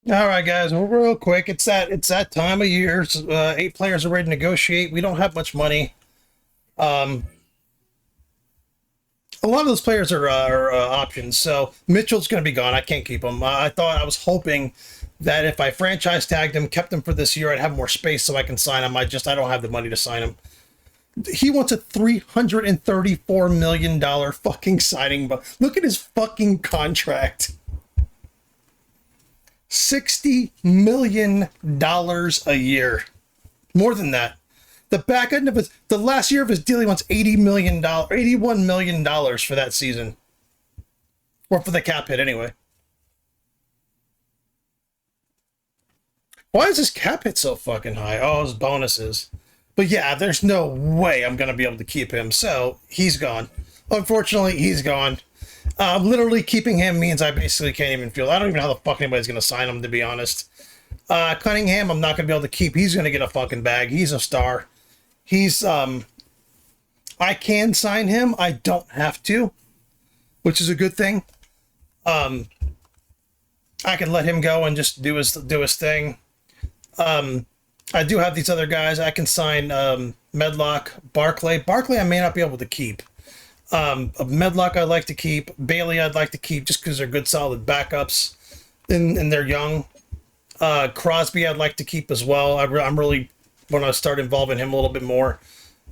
All right, guys. Well, real quick, it's that time of year. Eight players are ready to negotiate. We don't have much money. Um, a lot of those players are options. So Mitchell's going to be gone. I can't keep him. I was hoping that if I franchise tagged him, kept him for this year, I'd have more space so I can sign him. I don't have the money to sign him. He wants a $334 million fucking signing, but look at his fucking contract. $60 million a year. More than that. The back end of the last year of his deal, he wants $80 million, $81 million for that season. Or for the cap hit, anyway. Why is his cap hit so fucking high? Oh, his bonuses. But yeah, there's no way I'm going to be able to keep him. So he's gone. Unfortunately, he's gone. Literally keeping him means I basically can't even feel. I don't even know how the fuck anybody's going to sign him, to be honest. Cunningham, I'm not going to be able to keep. He's going to get a fucking bag. He's a star. He's, I can sign him. I don't have to, which is a good thing. I can let him go and just do his thing. I do have these other guys. I can sign Medlock, Barclay. Barclay, I may not be able to keep. Medlock, I'd like to keep. Bailey, I'd like to keep just because they're good, solid backups, and they're young. Crosby, I'd like to keep as well. I'm really want to start involving him a little bit more,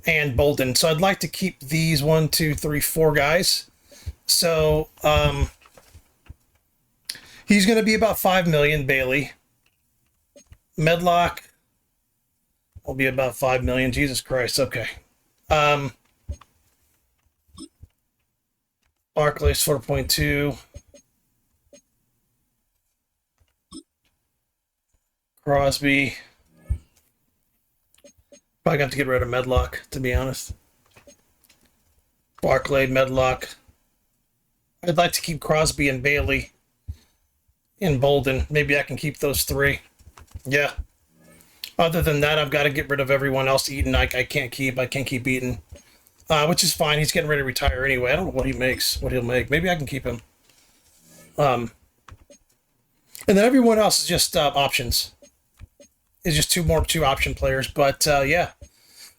and Bolden. So I'd like to keep these 1, 2, 3, 4 guys. So he's going to be about 5 million. Bailey, Medlock will be about 5 million. Jesus Christ. Okay. Barclays 4.2. Crosby. Probably got to get rid of Medlock, to be honest. Barclay, Medlock. I'd like to keep Crosby and Bailey and Bolden. Maybe I can keep those 3. Yeah. Other than that, I've got to get rid of everyone else. Eaton, I can't keep. I can't keep Eaton. Which is fine. He's getting ready to retire anyway. I don't know what he'll make. Maybe I can keep him. And then everyone else is just options. It's just two option players. But yeah.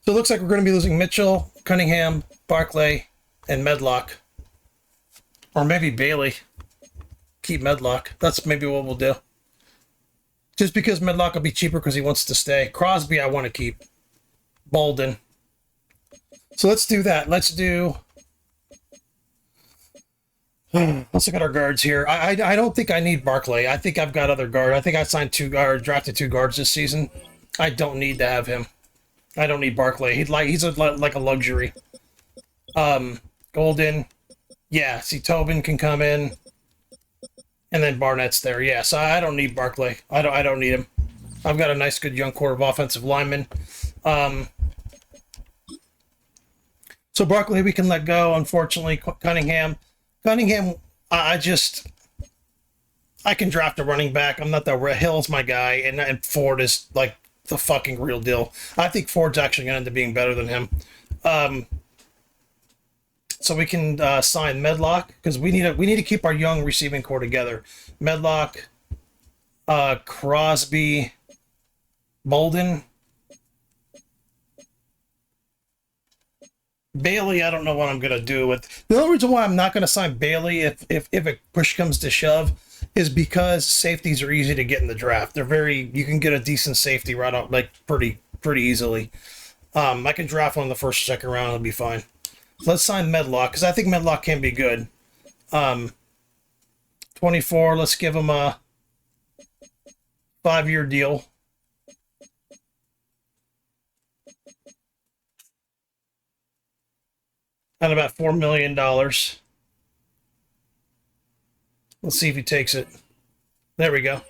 So it looks like we're going to be losing Mitchell, Cunningham, Barclay, and Medlock. Or maybe Bailey. Keep Medlock. That's maybe what we'll do. Just because Medlock will be cheaper because he wants to stay. Crosby, I want to keep. Bolden. So let's do that. Let's look at our guards here. I don't think I need Barclay. I think I've got other guard. I think I signed drafted 2 guards this season. I don't need to have him. I don't need Barclay. He's like a luxury. Golden. Yeah, see, Tobin can come in. And then Barnett's there. Yeah, so I don't need Barclay. I don't need him. I've got a nice, good young core of offensive linemen. So Barkley we can let go. Unfortunately, Cunningham, I can draft a running back. I'm not the Hill's my guy, and Ford is like the fucking real deal. I think Ford's actually going to end up being better than him. So we can sign Medlock because we need to keep our young receiving core together. Medlock, Crosby, Bolden. Bailey, I don't know what I'm going to do with. The only reason why I'm not going to sign Bailey if a push comes to shove is because safeties are easy to get in the draft. You can get a decent safety right out, like pretty easily. I can draft one in the first or second round, it'll be fine. Let's sign Medlock because I think Medlock can be good. 24, let's give him a 5-year deal. At about $4 million. Let's see if he takes it. There we go.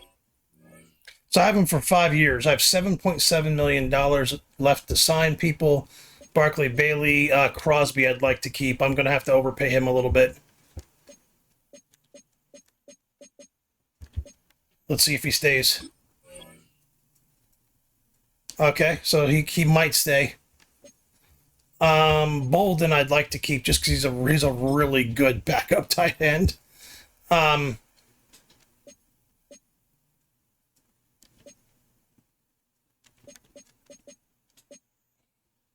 So I have him for 5 years. I have $7.7 million left to sign people. Barclay, Bailey, Crosby I'd like to keep. I'm going to have to overpay him a little bit. Let's see if he stays. Okay, so he might stay. Bolden I'd like to keep just because he's a really good backup tight end.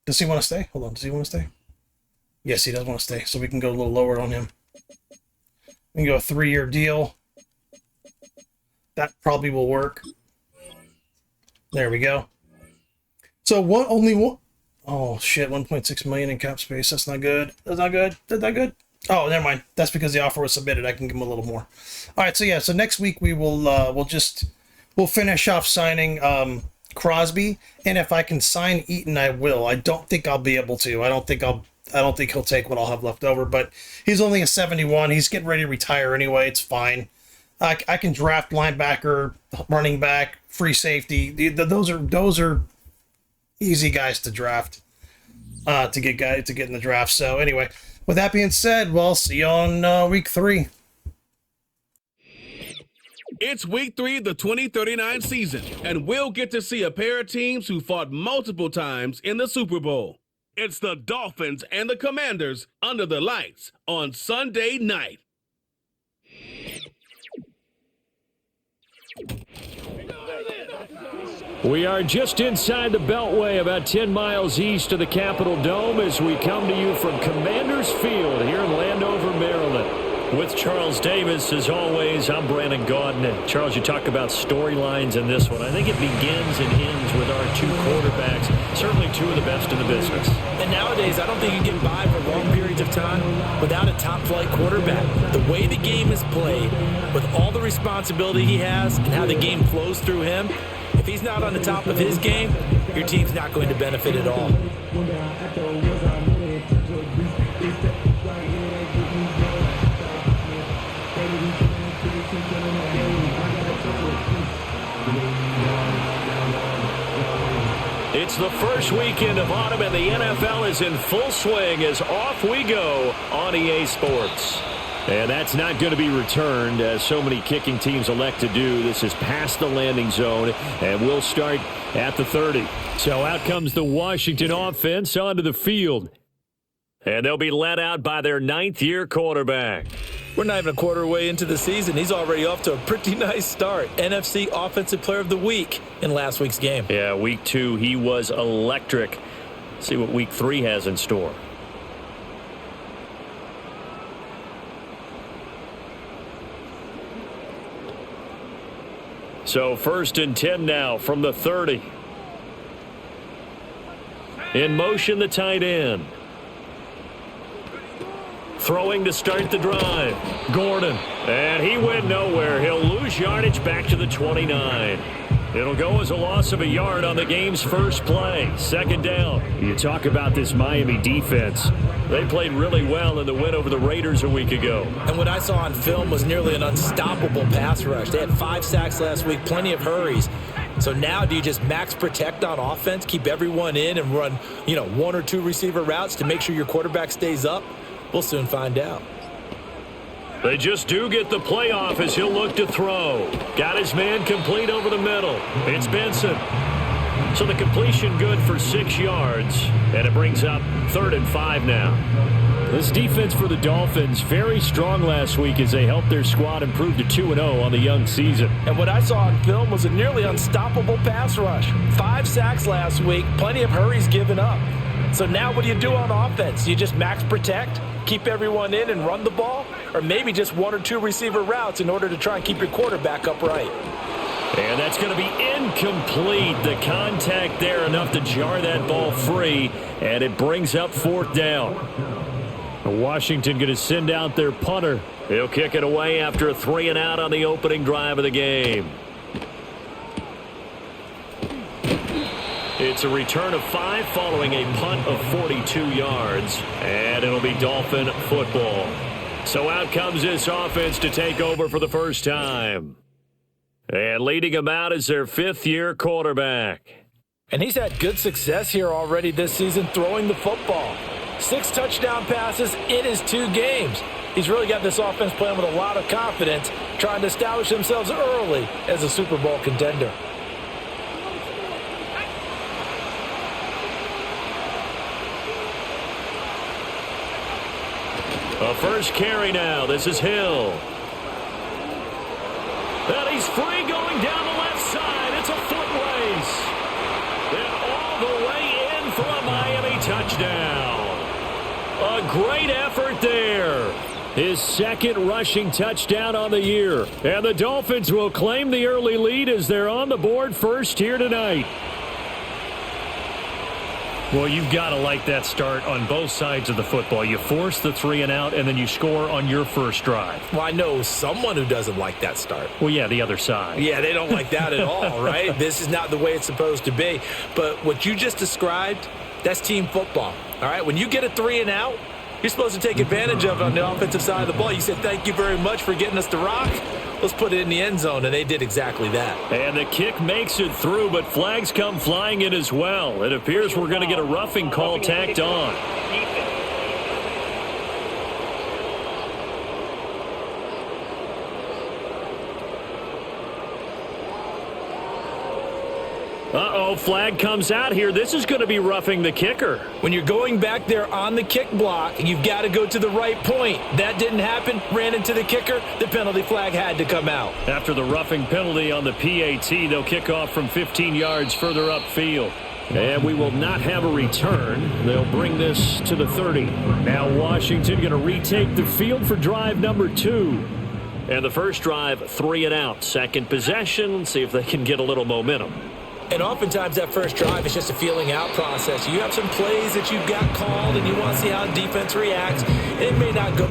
Does he want to stay? Hold on. Does he want to stay? Yes, he does want to stay. So we can go a little lower on him. We can go a 3-year deal. That probably will work. There we go. So what? Only one. Oh shit! 1.6 million in cap space. That's not good. That's not good. That's not good. Oh, never mind. That's because the offer was submitted. I can give him a little more. All right. So yeah. So next week we will. We'll finish off signing Crosby, and if I can sign Eaton, I will. I don't think I'll be able to. I don't think he'll take what I'll have left over. But he's only a 71. He's getting ready to retire anyway. It's fine. I can draft linebacker, running back, free safety. Those are easy guys to draft, to get in the draft. So anyway, with that being said, we'll see you on week 3. It's week 3 of the 2039 season, and we'll get to see a pair of teams who fought multiple times in the Super Bowl. It's the Dolphins and the Commanders under the lights on Sunday night. We are just inside the Beltway, about 10 miles east of the Capitol Dome, as we come to you from Commanders Field here in Landover, Maryland. With Charles Davis, as always, I'm Brandon Gaudin. And Charles, you talk about storylines in this one. I think it begins and ends with our 2 quarterbacks, certainly 2 of the best in the business. And nowadays, I don't think you get by for long periods of time without a top-flight quarterback. The way the game is played, with all the responsibility he has and how the game flows through him, if he's not on the top of his game, your team's not going to benefit at all. It's the first weekend of autumn, and the NFL is in full swing as off we go on EA Sports. And that's not going to be returned, as so many kicking teams elect to do. This is past the landing zone, and we'll start at the 30. So out comes the Washington offense onto the field. And they'll be led out by their 9th-year quarterback. We're not even a quarter way into the season. He's already off to a pretty nice start. NFC Offensive Player of the Week in last week's game. Yeah, week 2, he was electric. Let's see what week 3 has in store. So 1st and 10 now from the 30. In motion, the tight end. Throwing to start the drive. Gordon. And he went nowhere. He'll lose yardage back to the 29. It'll go as a loss of a yard on the game's first play. 2nd down. You talk about this Miami defense. They played really well in the win over the Raiders a week ago. And what I saw on film was nearly an unstoppable pass rush. They had 5 sacks last week, plenty of hurries. So now do you just max protect on offense, keep everyone in and run, 1 or 2 receiver routes to make sure your quarterback stays up? We'll soon find out. They just do get the playoff as he'll look to throw. Got his man complete over the middle. It's Benson. So the completion good for 6 yards. And it brings up 3rd and 5 now. This defense for the Dolphins, very strong last week as they helped their squad improve to 2-0 on the young season. And what I saw on film was a nearly unstoppable pass rush. 5 sacks last week, plenty of hurries given up. So now what do you do on offense? You just max protect, keep everyone in and run the ball? Or maybe just 1 or 2 receiver routes in order to try and keep your quarterback upright? And that's going to be incomplete. The contact there enough to jar that ball free, and it brings up 4th down. Washington going to send out their punter. He'll kick it away after a 3-and-out on the opening drive of the game. It's a return of 5 following a punt of 42 yards, and it'll be Dolphin football. So out comes this offense to take over for the first time. And leading them out is their 5th-year quarterback. And he's had good success here already this season throwing the football. 6 touchdown passes in his 2 games. He's really got this offense playing with a lot of confidence, trying to establish themselves early as a Super Bowl contender. A first carry now. This is Hill. And he's free going down the left side. It's a foot race. And all the way in for a Miami a great effort there. His second rushing touchdown on the year. And the Dolphins will claim the early lead as they're on the board first here tonight. Well, you've got to like that start on both sides of the football. You force the 3 and out, and then you score on your first drive. Well, I know someone who doesn't like that start. Well, yeah, the other side. Yeah, they don't like that at all, right? This is not the way it's supposed to be. But what you just described, that's team football, all right? When you get a 3 and out, you're supposed to take advantage of it on the offensive side of the ball. You said, thank you very much for getting us the rock. Let's put it in the end zone, and they did exactly that. And the kick makes it through, but flags come flying in as well. It appears we're going to get a roughing call tacked on. Uh-oh, flag comes out here. This is going to be roughing the kicker. When you're going back there on the kick block, you've got to go to the right point. That didn't happen. Ran into the kicker. The penalty flag had to come out. After the roughing penalty on the PAT, they'll kick off from 15 yards further upfield. And we will not have a return. They'll bring this to the 30. Now Washington going to retake the field for drive number 2. And the first drive, 3 and out. Second possession. See if they can get a little momentum. And oftentimes that first drive is just a feeling out process. You have some plays that you've got called and you want to see how the defense reacts. And it may not go.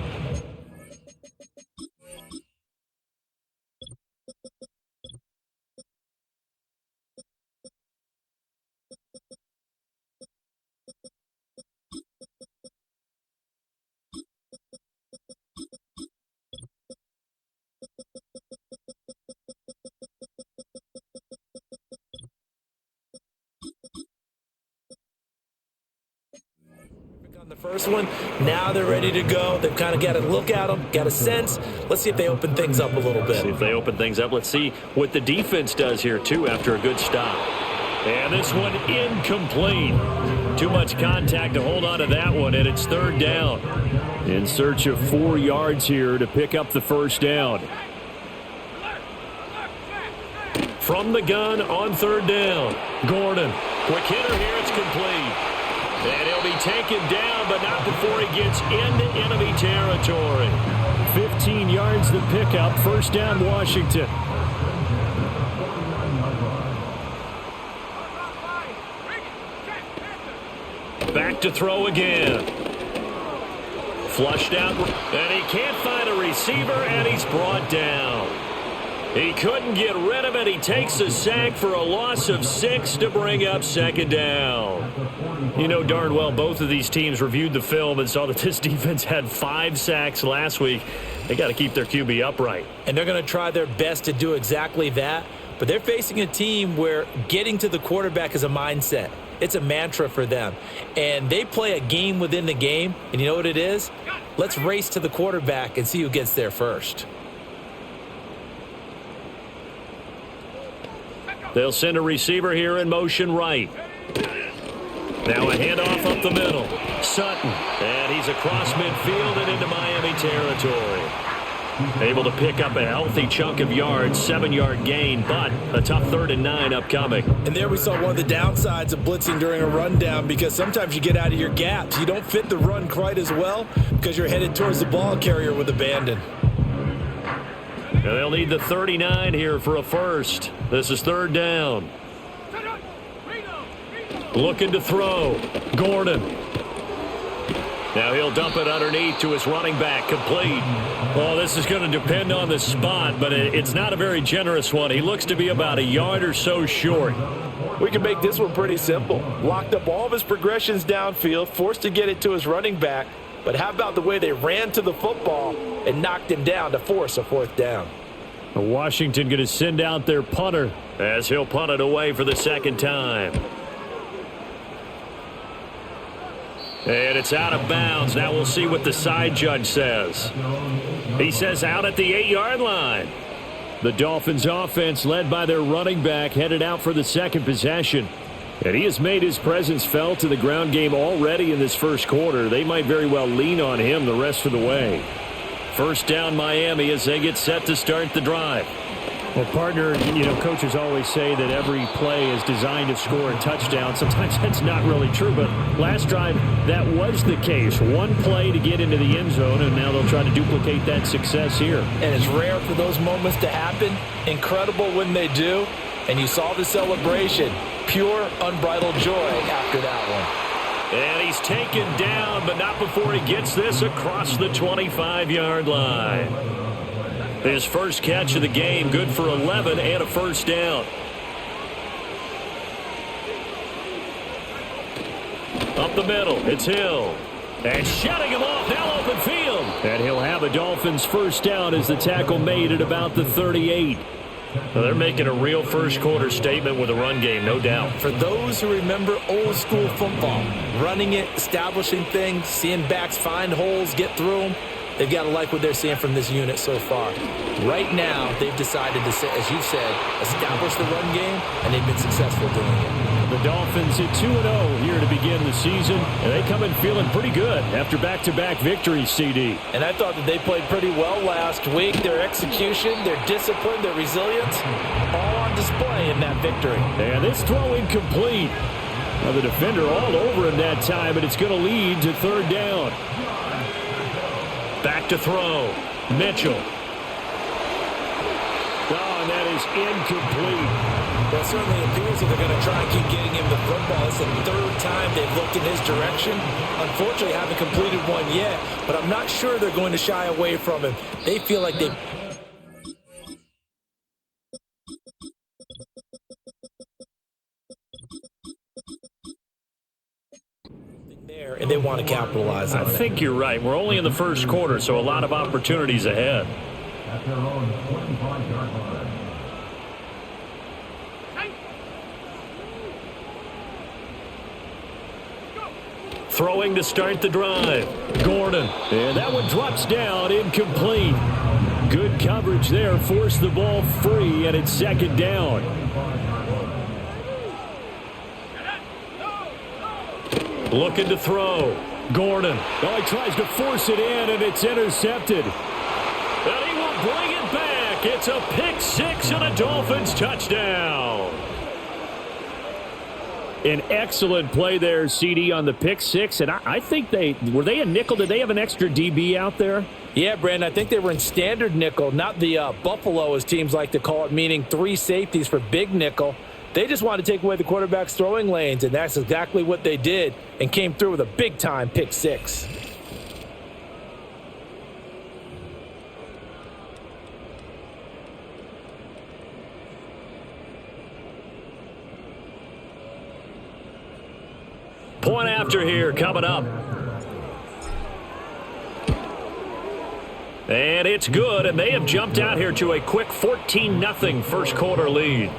The first one, now they're ready to go. They've kind of got a look at them, got a sense. Let's see if they open things up a little bit. See if they open things up. Let's see what the defense does here, too, after a good stop. And this one incomplete. Too much contact to hold on to that one, and it's third down. In search of 4 yards here to pick up the first down. From the gun on third down. Gordon. Quick hitter here. It's complete. And he'll be taken down, but not before he gets into enemy territory. 15 yards to pick up. First down, Washington. Back to throw again. Flushed out, and he can't find a receiver, and he's brought down. He couldn't get rid of it. He takes a sack for a loss of 6 to bring up second down. You know darn well both of these teams reviewed the film and saw that this defense had 5 sacks last week. They got to keep their QB upright. And they're going to try their best to do exactly that. But they're facing a team where getting to the quarterback is a mindset. It's a mantra for them. And they play a game within the game. And you know what it is? Let's race to the quarterback and see who gets there first. They'll send a receiver here in motion right. Now a handoff up the middle. Sutton. And he's across midfield and into Miami territory. Able to pick up a healthy chunk of yards, 7-yard gain, but a tough 3rd and 9 upcoming. And there we saw one of the downsides of blitzing during a rundown, because sometimes you get out of your gaps. You don't fit the run quite as well because you're headed towards the ball carrier with abandon. And they'll need the 39 here for a first. This is third down. Looking to throw. Gordon. Now he'll dump it underneath to his running back. Complete. Well, this is going to depend on the spot, but it's not a very generous one. He looks to be about a yard or so short. We can make this one pretty simple. Locked up all of his progressions downfield, forced to get it to his running back. But how about the way they ran to the football and knocked him down to force a 4th down? Washington going to send out their punter as he'll punt it away for the second time. And it's out of bounds. Now we'll see what the side judge says. He says out at the 8-yard line. The Dolphins offense, led by their running back, headed out for the second possession. And he has made his presence felt in the ground game already in this first quarter. They might very well lean on him the rest of the way. First down Miami as they get set to start the drive. Well, partner, coaches always say that every play is designed to score a touchdown. Sometimes that's not really true, but last drive, that was the case. One play to get into the end zone, and now they'll try to duplicate that success here. And it's rare for those moments to happen. Incredible when they do. And you saw the celebration. Pure, unbridled joy after that one. And he's taken down, but not before he gets this across the 25-yard line. His first catch of the game, good for 11 and a first down. Up the middle, it's Hill. And shutting him off, now open field. And he'll have a Dolphins first down as the tackle made at about the 38. Well, they're making a real first-quarter statement with a run game, no doubt. For those who remember old-school football, running it, establishing things, seeing backs find holes, get through them, they've got to like what they're seeing from this unit so far. Right now, they've decided to, as you said, establish the run game, and they've been successful doing it. The Dolphins at 2-0 here to begin the season, and they come in feeling pretty good after back-to-back victories, CD. And I thought that they played pretty well last week. Their execution, their discipline, their resilience, all on display in that victory. And this throw incomplete. Now the defender all over him that time, and it's going to lead to third down. Back to throw. Mitchell. Oh, and that is incomplete. Well, it certainly appears that they're going to try and keep getting him the football. It's the third time they've looked in his direction. Unfortunately, haven't completed one yet, but I'm not sure they're going to shy away from him. They feel like they there, and they want to capitalize on it. I think you're right. We're only in the first quarter, so a lot of opportunities ahead. At their own 25-yard line. Throwing to start the drive. Gordon. And that one drops down, incomplete. Good coverage there. Forced the ball free, and it's second down. Looking to throw. Gordon. Oh, he tries to force it in, and it's intercepted. And he will bring it back. It's a pick six and a Dolphins touchdown. An excellent play there, CD, on the pick six. And I think were they a nickel? Did they have an extra DB out there? Yeah, Brandon, I think they were in standard nickel, not the Buffalo, as teams like to call it, meaning three safeties for big nickel. They just wanted to take away the quarterback's throwing lanes, and that's exactly what they did and came through with a big-time pick six. Point after here coming up. And it's good, and they have jumped out here to a quick 14-0 first quarter lead.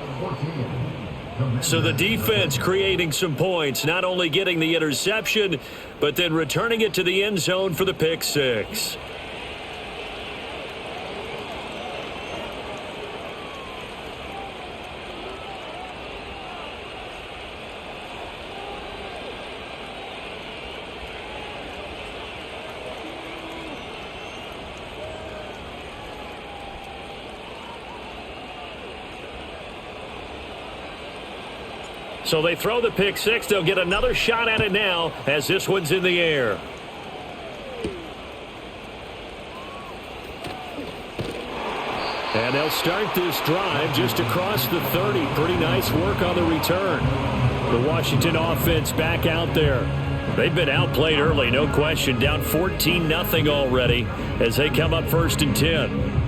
So the defense creating some points, not only getting the interception, but then returning it to the end zone for the pick six. So they throw the pick six. They'll get another shot at it now as this one's in the air. And they'll start this drive just across the 30. Pretty nice work on the return. The Washington offense back out there. They've been outplayed early, no question. Down 14-0 already as they come up first and 10.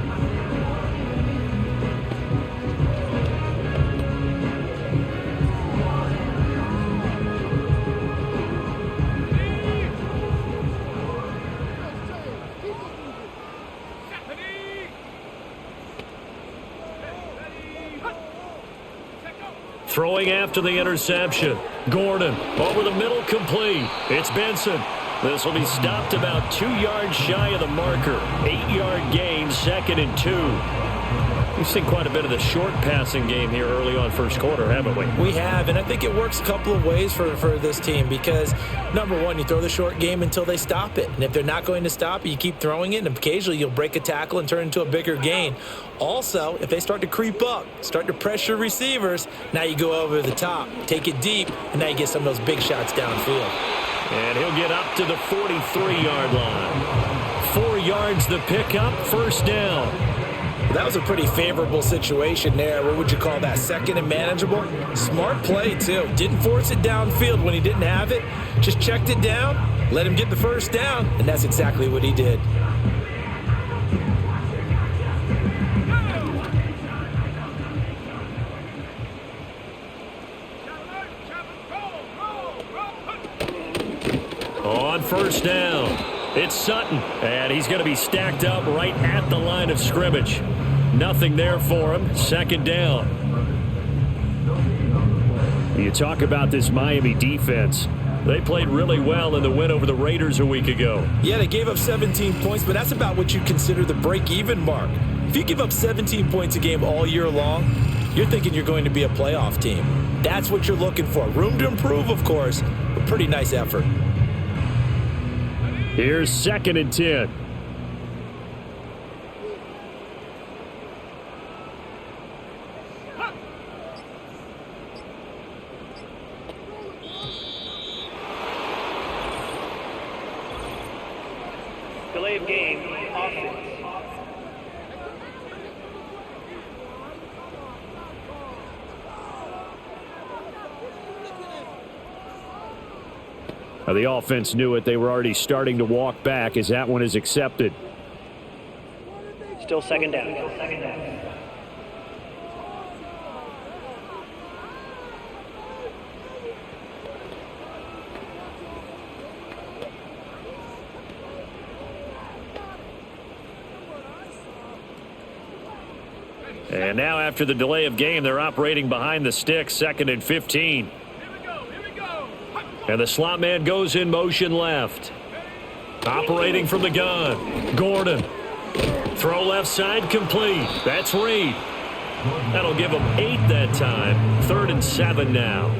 Throwing after the interception. Gordon over the middle, complete. It's Benson. This will be stopped about 2 yards shy of the marker. 8-yard gain, second and 2. We've seen quite a bit of the short passing game here early on first quarter, haven't we? We have, and I think it works a couple of ways for this team because, number one, you throw the short game until they stop it. And if they're not going to stop it, you keep throwing it, and occasionally you'll break a tackle and turn it into a bigger gain. Also, if they start to creep up, start to pressure receivers, now you go over the top, take it deep, and now you get some of those big shots downfield. And he'll get up to the 43-yard line. 4 yards the pickup, first down. That was a pretty favorable situation there. What would you call that? Second and manageable? Smart play, too. Didn't force it downfield when he didn't have it. Just checked it down, let him get the first down, and that's exactly what he did. On first down, it's Sutton, and he's going to be stacked up right at the line of scrimmage. Nothing there for him. Second down. You talk about this Miami defense. They played really well in the win over the Raiders a week ago. Yeah, they gave up 17 points, but that's about what you consider the break-even mark. If you give up 17 points a game all year long, you're thinking you're going to be a playoff team. That's what you're looking for. Room to improve, of course, but pretty nice effort. Here's 2nd and 10. Delay of game, offense. The offense knew it. They were already starting to walk back as that one is accepted. Still second down. Second down. And now after the delay of game, they're operating behind the sticks, 2nd and 15. And the slot man goes in motion left. Operating from the gun. Gordon. Throw left side complete. That's Reed. That'll give them 8 that time. 3rd and 7 now.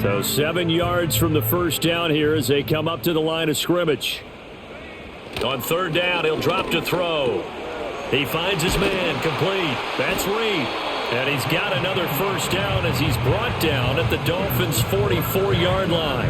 So 7 yards from the first down here as they come up to the line of scrimmage. On 3rd down, he'll drop to throw. He finds his man, complete. That's Reed. And he's got another first down as he's brought down at the Dolphins' 44-yard line.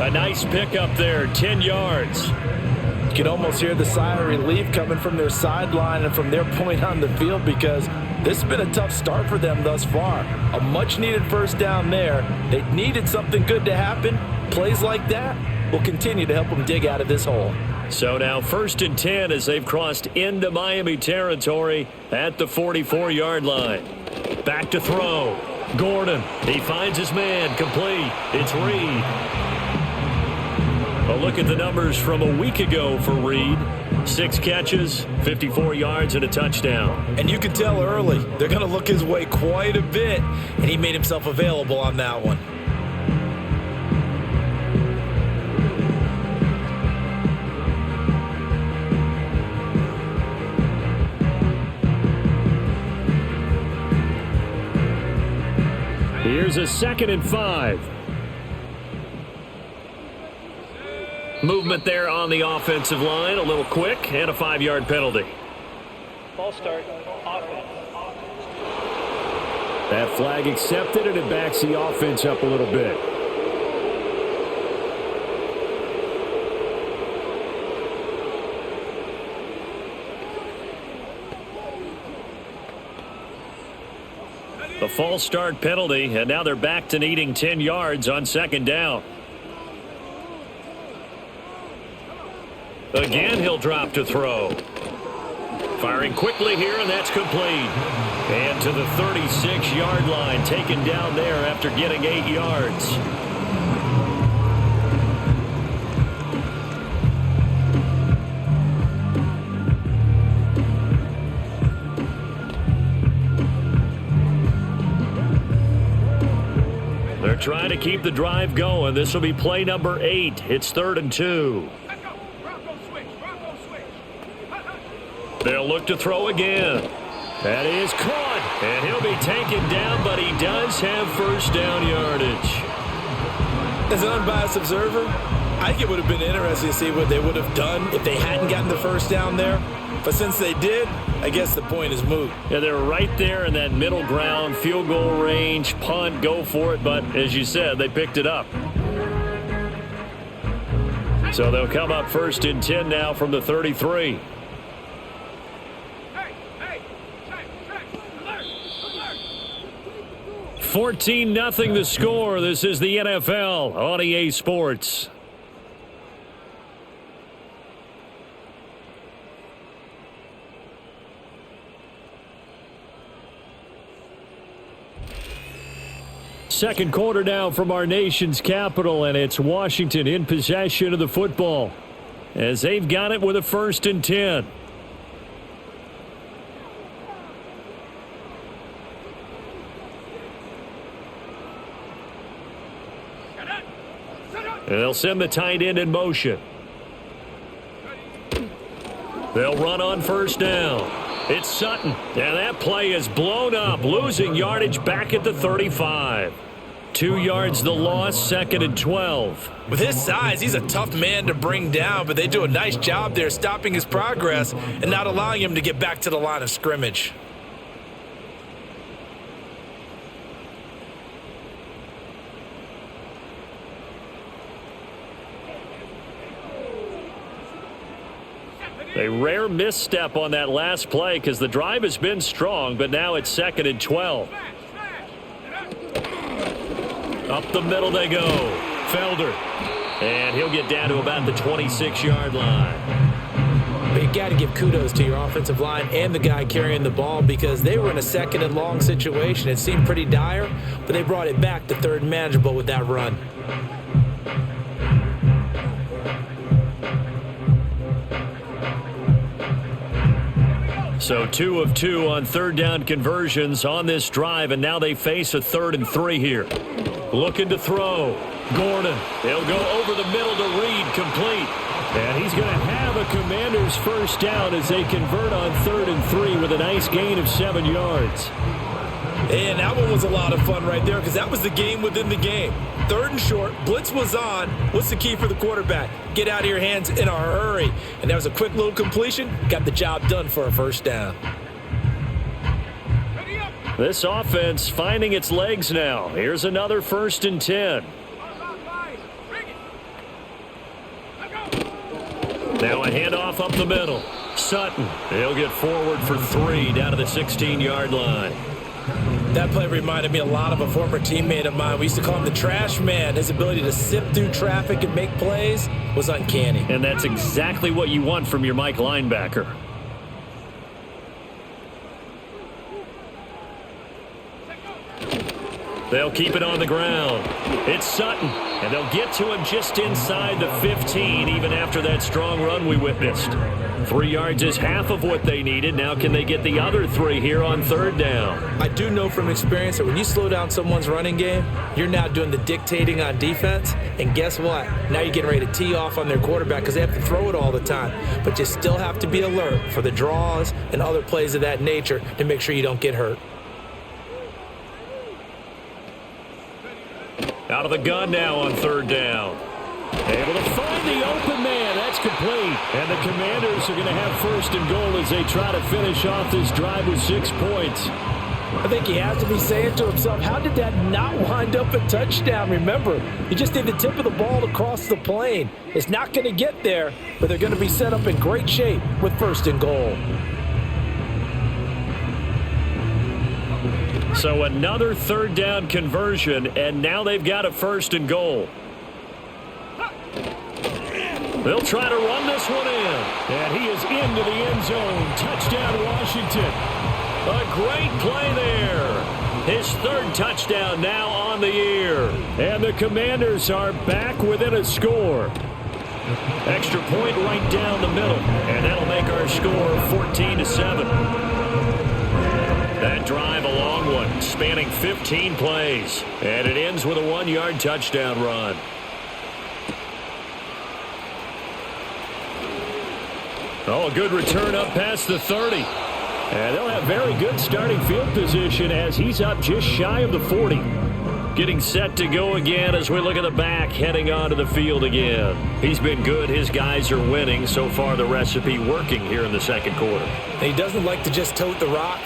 A nice pickup there, 10 yards. You can almost hear the sigh of relief coming from their sideline and from their point on the field because this has been a tough start for them thus far. A much-needed first down there. They needed something good to happen. Plays like that will continue to help them dig out of this hole. So now 1st and 10 as they've crossed into Miami territory at the 44-yard line. Back to throw. Gordon. He finds his man. Complete. It's Reed. A look at the numbers from a week ago for Reed. 6 catches, 54 yards, and a touchdown. And you can tell early they're going to look his way quite a bit, and he made himself available on that one. Here's a 2nd and 5. Movement there on the offensive line, a little quick, and a 5-yard penalty. Ball start, offense. That flag accepted, and it backs the offense up a little bit. The false start penalty, and now they're back to needing 10 yards on 2nd down. Again, he'll drop to throw. Firing quickly here, and that's complete. And to the 36-yard line, taken down there after getting 8 yards. trying to keep the drive going. This will be play number 8. It's 3rd and 2. They'll look to throw again. That is caught, and he'll be taken down, but he does have first down yardage. As an unbiased observer, I think it would have been interesting to see what they would have done if they hadn't gotten the first down there. But since they did, I guess the point is moot. Yeah, they're right there in that middle ground, field goal range, punt, go for it. But as you said, they picked it up. So they'll come up 1st and 10 now from the 33. 14-0 the score. This is the NFL on EA Sports. Second quarter now from our nation's capital, and it's Washington in possession of the football as they've got it with a 1st and 10. And they'll send the tight end in motion. They'll run on 1st down. It's Sutton. And that play is blown up, losing yardage back at the 35. 2 yards the loss, 2nd and 12. With his size, he's a tough man to bring down, but they do a nice job there stopping his progress and not allowing him to get back to the line of scrimmage. A rare misstep on that last play because the drive has been strong, but now it's 2nd and 12. Up the middle they go. Felder. And he'll get down to about the 26-yard line. But you got to give kudos to your offensive line and the guy carrying the ball because they were in a 2nd and long situation. It seemed pretty dire, but they brought it back to 3rd and manageable with that run. So 2 of 2 on 3rd down conversions on this drive, and now they face a 3rd and 3 here. Looking to throw. Gordon. He'll go over the middle to Reed, complete. And he's going to have a Commanders first down as they convert on 3rd and 3 with a nice gain of 7 yards. And that one was a lot of fun right there because that was the game within the game. 3rd and short, blitz was on. What's the key for the quarterback? Get out of your hands in a hurry. And that was a quick little completion. Got the job done for a first down. This offense finding its legs now. Here's another 1st and 10. Now a handoff up the middle. Sutton. He'll get forward for 3 down to the 16-yard line. That play reminded me a lot of a former teammate of mine. We used to call him the trash man. His ability to sift through traffic and make plays was uncanny. And that's exactly what you want from your Mike linebacker. They'll keep it on the ground. It's Sutton, and they'll get to him just inside the 15, even after that strong run we witnessed. 3 yards is half of what they needed. Now can they get the other 3 here on 3rd down? I do know from experience that when you slow down someone's running game, you're now doing the dictating on defense. And guess what? Now you're getting ready to tee off on their quarterback because they have to throw it all the time. But you still have to be alert for the draws and other plays of that nature to make sure you don't get hurt. Out of the gun now on 3rd down. Able to find the open man. That's complete. And the Commanders are going to have 1st and goal as they try to finish off this drive with 6 points. I think he has to be saying to himself, how did that not wind up a touchdown? Remember, you just need the tip of the ball to cross the plane. It's not going to get there, but they're going to be set up in great shape with 1st and goal. So another 3rd down conversion, and now they've got a 1st and goal. They'll try to run this one in. And he is into the end zone. Touchdown, Washington. A great play there. His 3rd touchdown now on the year. And the Commanders are back within a score. Extra point right down the middle. And that'll make our score 14-7. That drive a long one, spanning 15 plays. And it ends with a 1-yard touchdown run. Oh, a good return up past the 30. And they'll have very good starting field position as he's up just shy of the 40. Getting set to go again as we look at the back, heading onto the field again. He's been good. His guys are winning. So far, the recipe working here in the second quarter. He doesn't like to just tote the rock.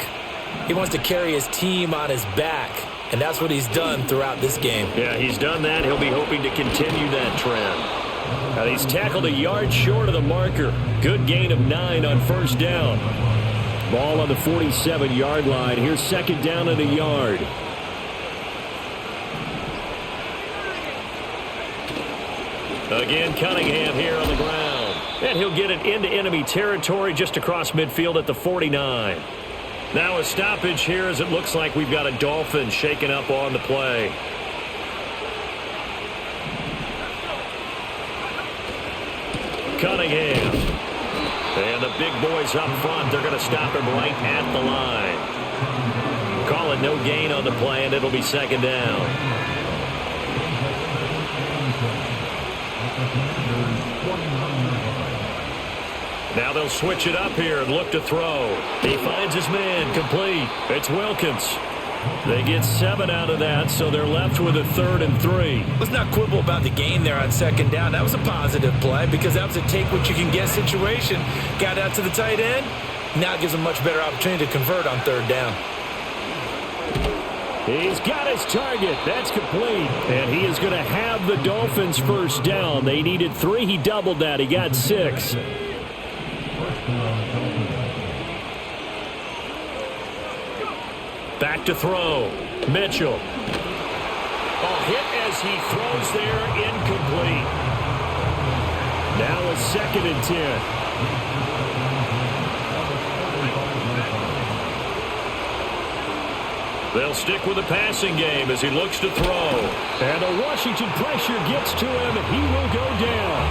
He wants to carry his team on his back, and that's what he's done throughout this game. Yeah, he's done that. He'll be hoping to continue that trend. Now, he's tackled a yard short of the marker. Good gain of 9 on first down. Ball on the 47-yard line. Here's second down and a yard. Again, Cunningham here on the ground. And he'll get it into enemy territory just across midfield at the 49. Now a stoppage here as it looks like we've got a Dolphins shaken up on the play. Cunningham. And the big boys up front, they're going to stop him right at the line. Call it no gain on the play, and it'll be second down. Now they'll switch it up here and look to throw. He finds his man complete. It's Wilkins. They get 7 out of that, so they're left with a 3rd and 3. Let's not quibble about the gain there on second down. That was a positive play because that was a take-what-you-can-get situation. Got out to the tight end. Now it gives them much better opportunity to convert on 3rd down. He's got his target. That's complete. And he is going to have the Dolphins first down. They needed 3. He doubled that. He got 6. Back to throw. Mitchell. A hit as he throws there, incomplete. Now a 2nd and 10. They'll stick with the passing game as he looks to throw. And the Washington pressure gets to him. He will go down.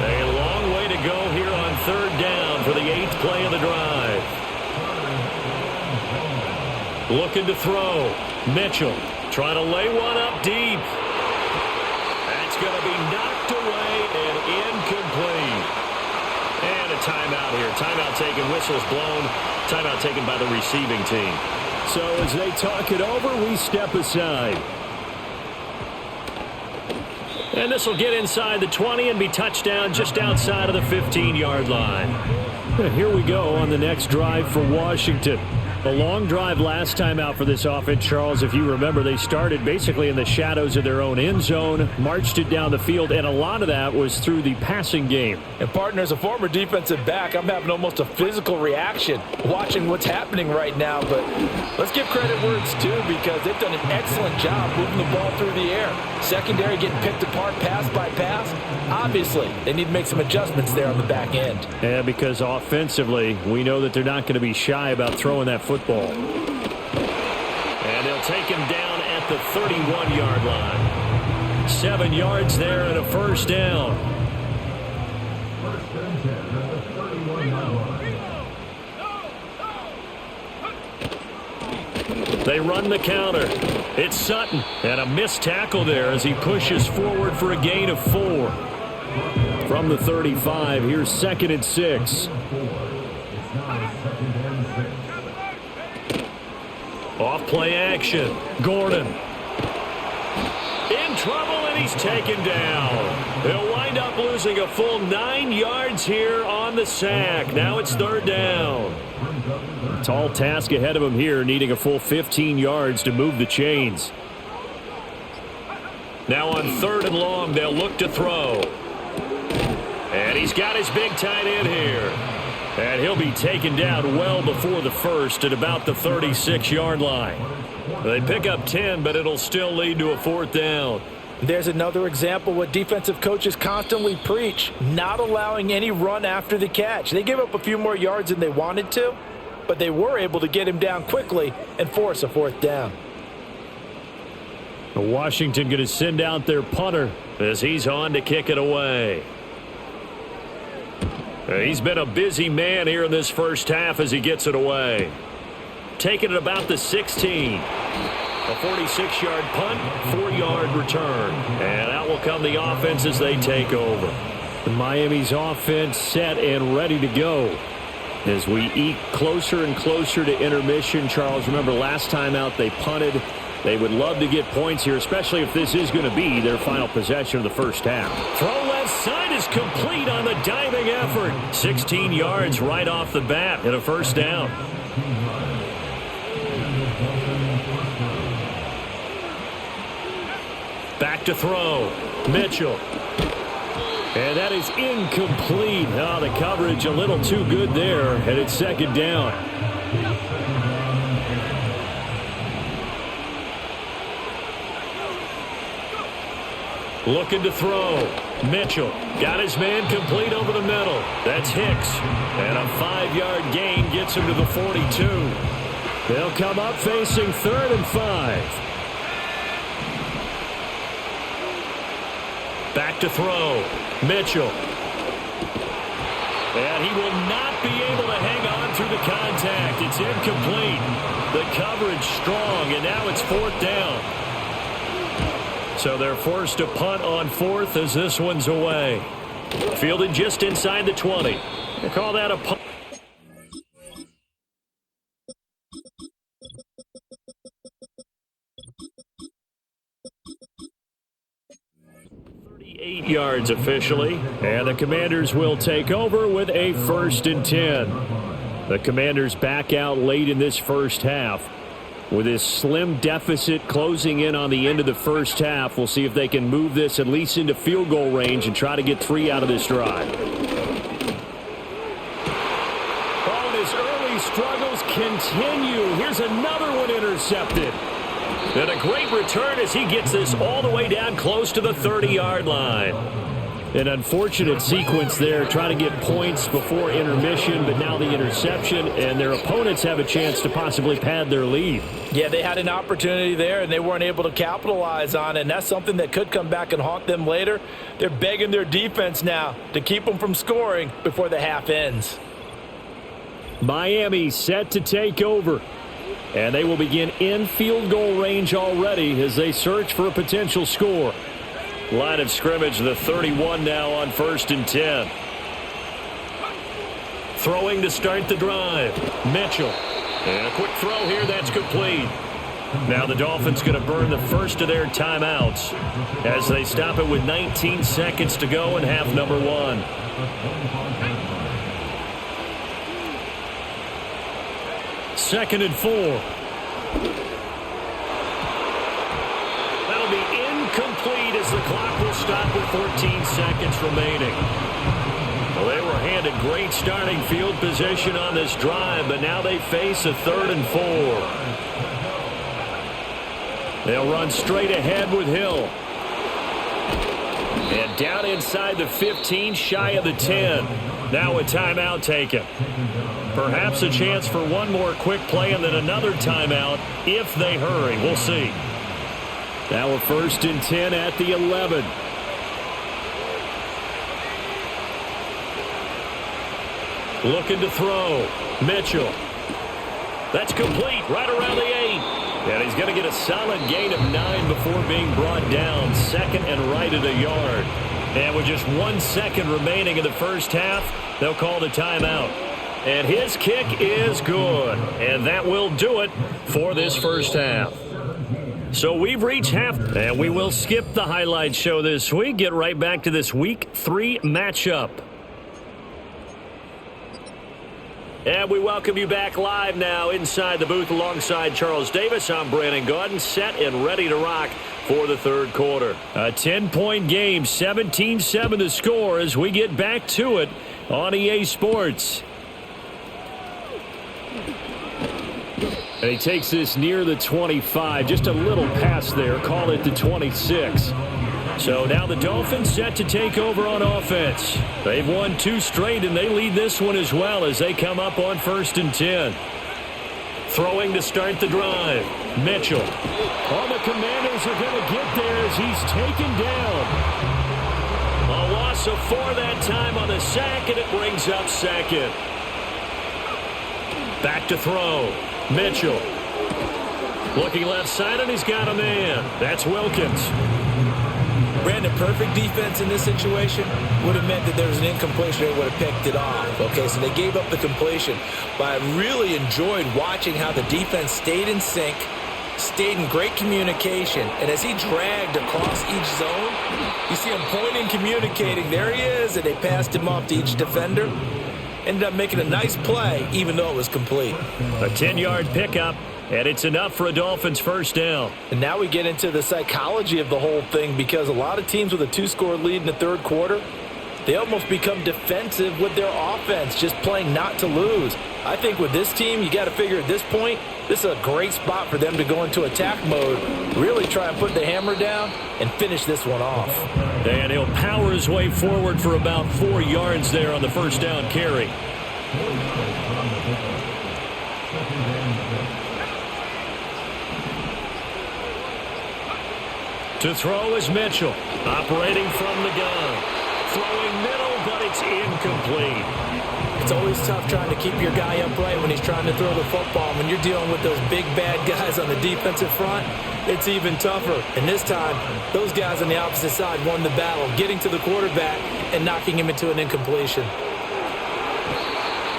A long way to go here on 3rd down for the 8th play of the drive. Looking to throw. Mitchell trying to lay one up deep. That's going to be knocked away and incomplete. And a timeout here. Timeout taken, whistles blown. Timeout taken by the receiving team. So as they talk it over, we step aside. And this will get inside the 20 and be touchdown just outside of the 15-yard line. And here we go on the next drive for Washington. A long drive last time out for this offense, Charles. If you remember, they started basically in the shadows of their own end zone, marched it down the field, and a lot of that was through the passing game. And partner, as a former defensive back, I'm having almost a physical reaction watching what's happening right now. But let's give credit where it's due because they've done an excellent job moving the ball through the air. Secondary getting picked apart pass by pass. Obviously, they need to make some adjustments there on the back end. Yeah, because offensively, we know that they're not going to be shy about throwing that football. And they'll take him down at the 31-yard line. 7 yards there and a first down. They run the counter. It's Sutton. And a missed tackle there as he pushes forward for a gain of 4. From the 35, here's 2nd and 6. Off play action. Gordon. In trouble, and he's taken down. They'll wind up losing a full 9 yards here on the sack. Now it's 3rd down. Tall task ahead of him here, needing a full 15 yards to move the chains. Now on 3rd and long, they'll look to throw. And he's got his big tight end here. And he'll be taken down well before the first at about the 36-yard line. They pick up 10, but it'll still lead to a 4th down. There's another example what defensive coaches constantly preach, not allowing any run after the catch. They gave up a few more yards than they wanted to, but they were able to get him down quickly and force a 4th down. Washington going to send out their punter as he's on to kick it away. He's been a busy man here in this first half as he gets it away. taken at about the 16. A 46-yard punt, 4-yard return. And out will come the offense as they take over. Miami's offense set and ready to go. As we eke closer and closer to intermission, Charles, remember last time out they punted. They would love to get points here, especially if this is going to be their final possession of the first half. Throw left side is complete on the diving effort. 16 yards right off the bat and a first down. Back to throw. Mitchell. And that is incomplete. Oh, the coverage a little too good there, and it's second down. Looking to throw. Mitchell got his man complete over the middle. That's Hicks. And a 5-yard gain gets him to the 42. They'll come up facing 3rd and 5. Back to throw. Mitchell. And he will not be able to hang on through the contact. It's incomplete. The coverage strong, and now it's 4th down. So they're forced to punt on 4th as this one's away. Fielded just inside the 20. They call that a punt. 38 yards officially, and the Commanders will take over with a 1st and 10. The Commanders back out late in this first half. With this slim deficit closing in on the end of the first half, we'll see if they can move this at least into field goal range and try to get 3 out of this drive. Oh, and his early struggles continue. Here's another one intercepted. And a great return as he gets this all the way down close to the 30-yard line. An unfortunate sequence there, trying to get points before intermission, but now the interception, and their opponents have a chance to possibly pad their lead. Yeah, they had an opportunity there, and they weren't able to capitalize on it, and that's something that could come back and haunt them later. They're begging their defense now to keep them from scoring before the half ends. Miami set to take over, and they will begin in field goal range already as they search for a potential score. Line of scrimmage, the 31 now on 1st and 10. Throwing to start the drive. Mitchell. And a quick throw here, that's complete. Now the Dolphins going to burn the first of their timeouts as they stop it with 19 seconds to go in half number 1. Second and 4. That'll be incomplete as the clock will stop with 14 seconds remaining. Well, they were handed great starting field position on this drive, but now they face a 3rd and 4. They'll run straight ahead with Hill. And down inside the 15, shy of the 10. Now a timeout taken. Perhaps a chance for one more quick play and then another timeout if they hurry. We'll see. Now a 1st and 10 at the 11. Looking to throw. Mitchell. That's complete right around the 8. And he's going to get a solid gain of 9 before being brought down. 2nd and right at a yard. And with just 1 second remaining in the first half, they'll call the timeout. And his kick is good. And that will do it for this first half. So we've reached half, and we will skip the highlight show this week. Get right back to this Week 3 matchup. And we welcome you back live now inside the booth alongside Charles Davis. I'm Brandon Gaudin, set and ready to rock for the third quarter. A 10-point game, 17-7 the score as we get back to it on EA Sports. And he takes this near the 25, just a little pass there, call it the 26. So now the Dolphins set to take over on offense. They've won 2 straight, and they lead this one as well as they come up on 1st and 10. Throwing to start the drive. Mitchell. All the Commanders are going to get there as he's taken down. A loss of 4 that time on the sack, and it brings up 2nd. Back to throw. Mitchell. Looking left side, and he's got a man. That's Wilkins. Brandon, perfect defense in this situation would have meant that there was an incompletion. They would have picked it off. Okay, so they gave up the completion. But I really enjoyed watching how the defense stayed in sync, stayed in great communication. And as he dragged across each zone, you see him pointing, communicating. There he is, and they passed him off to each defender. Ended up making a nice play, even though it was complete. A 10-yard pickup, and it's enough for a Dolphins first down. And now we get into the psychology of the whole thing, because a lot of teams with a 2-score lead in the third quarter, they almost become defensive with their offense, just playing not to lose. I think with this team, you got to figure at this point, this is a great spot for them to go into attack mode, really try and put the hammer down and finish this one off. And he'll power his way forward for about 4 yards there on the first down carry. To throw is Mitchell, operating from the gun. Throwing middle, but it's incomplete. It's always tough trying to keep your guy upright when he's trying to throw the football. When you're dealing with those big, bad guys on the defensive front, it's even tougher. And this time, those guys on the opposite side won the battle, getting to the quarterback and knocking him into an incompletion.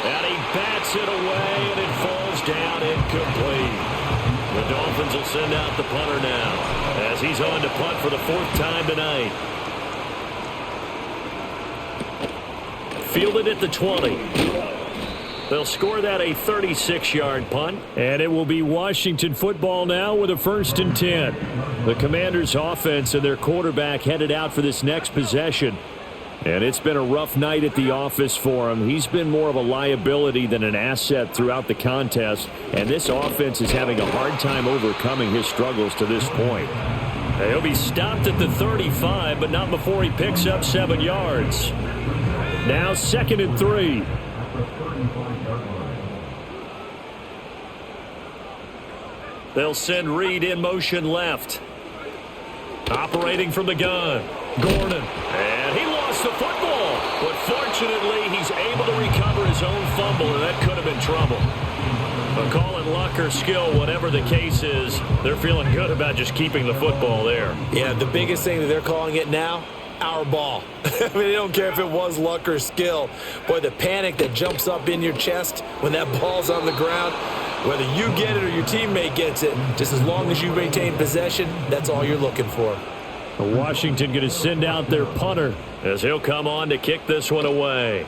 And he bats it away, and it falls down incomplete. The Dolphins will send out the punter now, as he's on to punt for the 4th time tonight. Fielded at the 20. They'll score that a 36-yard punt, and it will be Washington football now with a 1st and 10. The Commanders' offense and their quarterback headed out for this next possession. And it's been a rough night at the office for him. He's been more of a liability than an asset throughout the contest, and this offense is having a hard time overcoming his struggles to this point. He'll be stopped at the 35, but not before he picks up 7 yards. Now 2nd and 3. They'll send Reed in motion left. Operating from the gun. Gordon. And he lost the football. But fortunately, he's able to recover his own fumble, and that could have been trouble. But call it luck or skill, whatever the case is, they're feeling good about just keeping the football there. Yeah, the biggest thing that they're calling it now, our ball. I mean, they don't care if it was luck or skill. Boy, the panic that jumps up in your chest when that ball's on the ground, whether you get it or your teammate gets it, just as long as you maintain possession, that's all you're looking for. Washington going to send out their punter as he'll come on to kick this one away.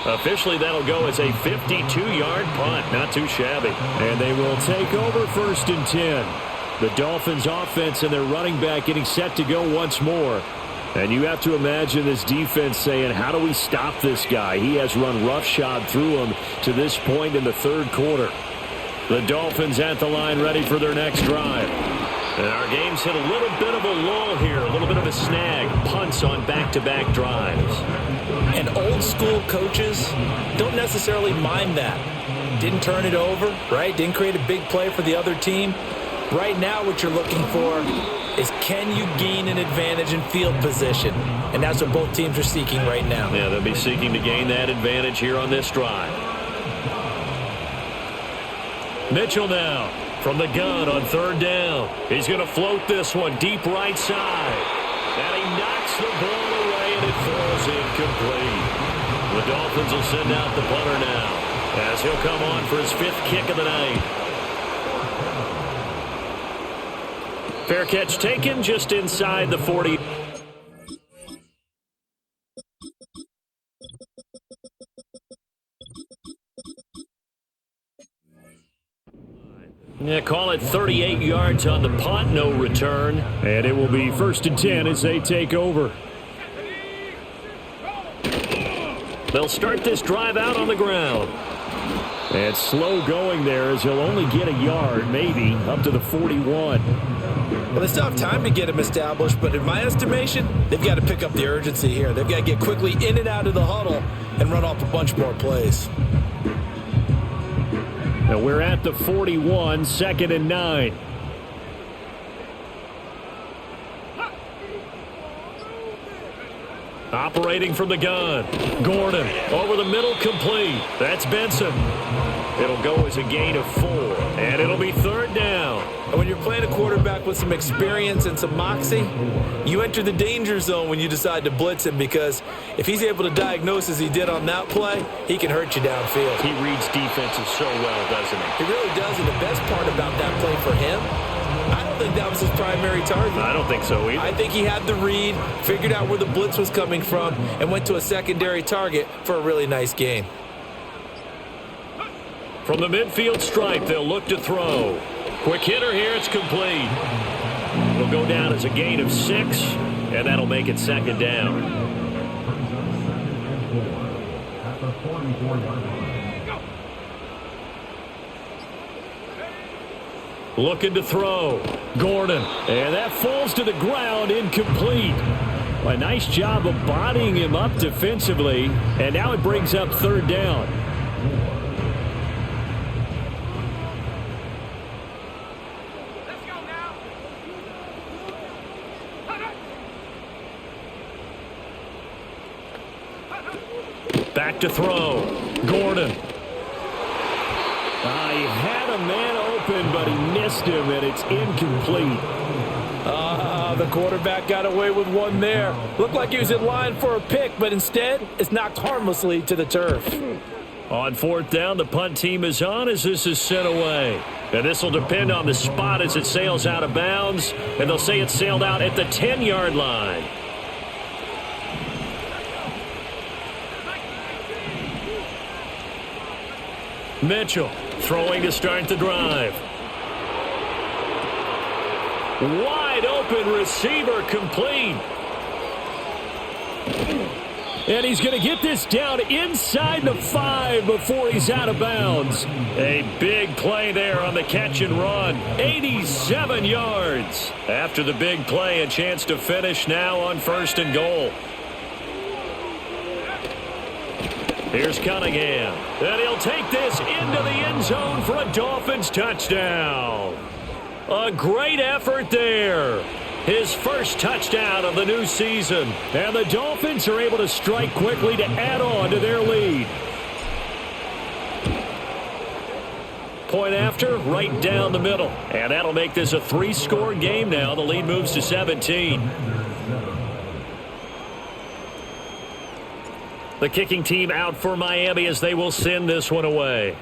Officially, that'll go as a 52-yard punt. Not too shabby. And they will take over 1st and 10. The Dolphins offense and their running back getting set to go once more. And you have to imagine this defense saying, how do we stop this guy? He has run roughshod through him to this point in the 3rd quarter. The Dolphins at the line ready for their next drive. And our game's hit a little bit of a lull here, a little bit of a snag. Punts on back-to-back drives. And old school coaches don't necessarily mind that. Didn't turn it over, right? Didn't create a big play for the other team. Right now what you're looking for is, can you gain an advantage in field position? And that's what both teams are seeking right now. Yeah, they'll be seeking to gain that advantage here on this drive. Mitchell now from the gun on 3rd down. He's going to float this one deep right side. And he knocks the ball away, and it falls incomplete. The Dolphins will send out the punter now as he'll come on for his 5th kick of the night. Fair catch taken just inside the 40. Yeah, call it 38 yards on the punt, no return. And it will be 1st and 10 as they take over. They'll start this drive out on the ground. And slow going there as he'll only get a yard, maybe, up to the 41. Well, they still have time to get him established, but in my estimation, they've got to pick up the urgency here. They've got to get quickly in and out of the huddle and run off a bunch more plays. Now we're at the 41, 2nd and 9. Operating from the gun. Gordon over the middle, complete. That's Benson. It'll go as a gain of 4, and it'll be third down. And when you're playing a quarterback with some experience and some moxie, you enter the danger zone when you decide to blitz him, because if he's able to diagnose as he did on that play, he can hurt you downfield. He reads defenses so well, doesn't he? He really does, and the best part about that play for him, I don't think that was his primary target. I don't think so either. I think he had the read, figured out where the blitz was coming from, and went to a secondary target for a really nice gain. From the midfield stripe, they'll look to throw. Quick hitter here, it's complete. It'll go down as a gain of 6, and that'll make it second down. At the 44-yard line. Looking to throw. Gordon. And that falls to the ground, incomplete. A nice job of bodying him up defensively, and now it brings up third down. Back to throw. Gordon. He had a man open, but he missed him, and it's incomplete. The quarterback got away with one there. Looked like he was in line for a pick, but instead, it's knocked harmlessly to the turf. On fourth down, the punt team is on as this is sent away. And this will depend on the spot as it sails out of bounds, and they'll say it sailed out at the 10-yard line. Mitchell throwing to start the drive. Wide open receiver, complete. And he's going to get this down inside the 5 before he's out of bounds. A big play there on the catch and run. 87 yards. After the big play, a chance to finish now on 1st and goal. Here's Cunningham. And he'll take this into the end zone for a Dolphins touchdown. A great effort there. His first touchdown of the new season. And the Dolphins are able to strike quickly to add on to their lead. Point after, right down the middle. And that'll make this a 3-score game now. The lead moves to 17. The kicking team out for Miami as they will send this one away.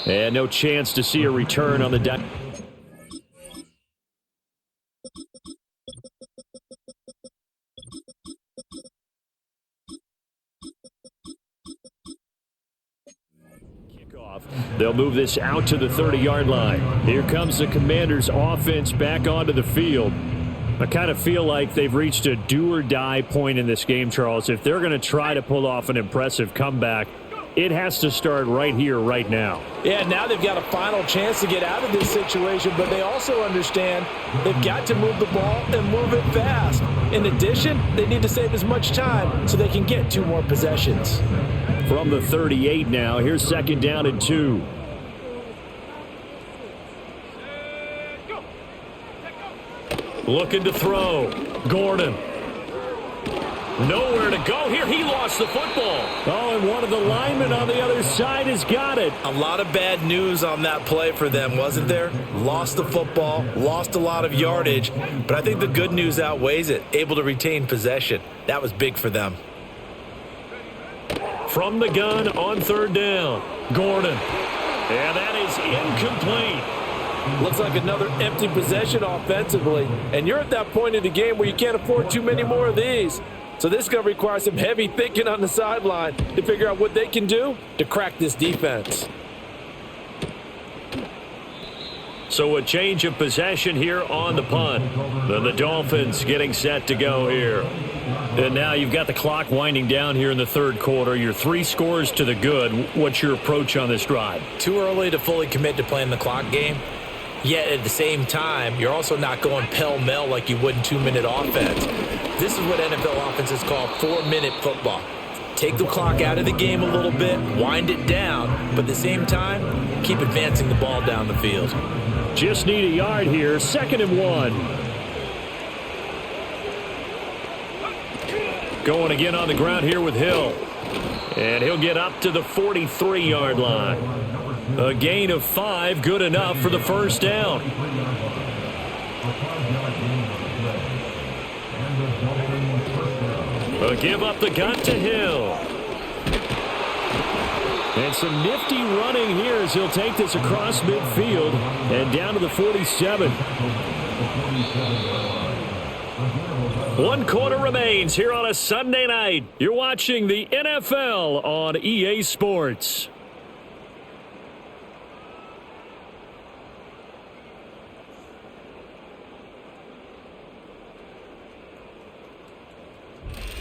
And no chance to see a return on the deck. Kickoff. They'll move this out to the 30-yard line. Here comes the Commanders' offense back onto the field. I kind of feel like they've reached a do-or-die point in this game, Charles. If they're going to try to pull off an impressive comeback, it has to start right here, right now. Yeah, now they've got a final chance to get out of this situation, but they also understand they've got to move the ball and move it fast. In addition, they need to save as much time so they can get 2 more possessions. From the 38 now, here's 2nd down and 2. Looking to throw. Gordon. Nowhere to go here. He lost the football. Oh, and one of the linemen on the other side has got it. A lot of bad news on that play for them, wasn't there? Lost the football, lost a lot of yardage, but I think the good news outweighs it. Able to retain possession. That was big for them. From the gun on 3rd down. Gordon. And that is incomplete. Looks like another empty possession offensively. And you're at that point in the game where you can't afford too many more of these. So this is going to require some heavy thinking on the sideline to figure out what they can do to crack this defense. So a change of possession here on the punt. Then the Dolphins getting set to go here. And now you've got the clock winding down here in the 3rd quarter. You're 3 scores to the good. What's your approach on this drive? Too early to fully commit to playing the clock game. Yet at the same time, you're also not going pell-mell like you would in 2-minute offense. This is what NFL offenses call 4-minute football. Take the clock out of the game a little bit, wind it down, but at the same time, keep advancing the ball down the field. Just need a yard here, 2nd and 1. Going again on the ground here with Hill. And he'll get up to the 43-yard line. A gain of 5, good enough for the first down. A give up the gun to Hill. And some nifty running here as he'll take this across midfield and down to the 47. 1 quarter remains here on a Sunday night. You're watching the NFL on EA Sports.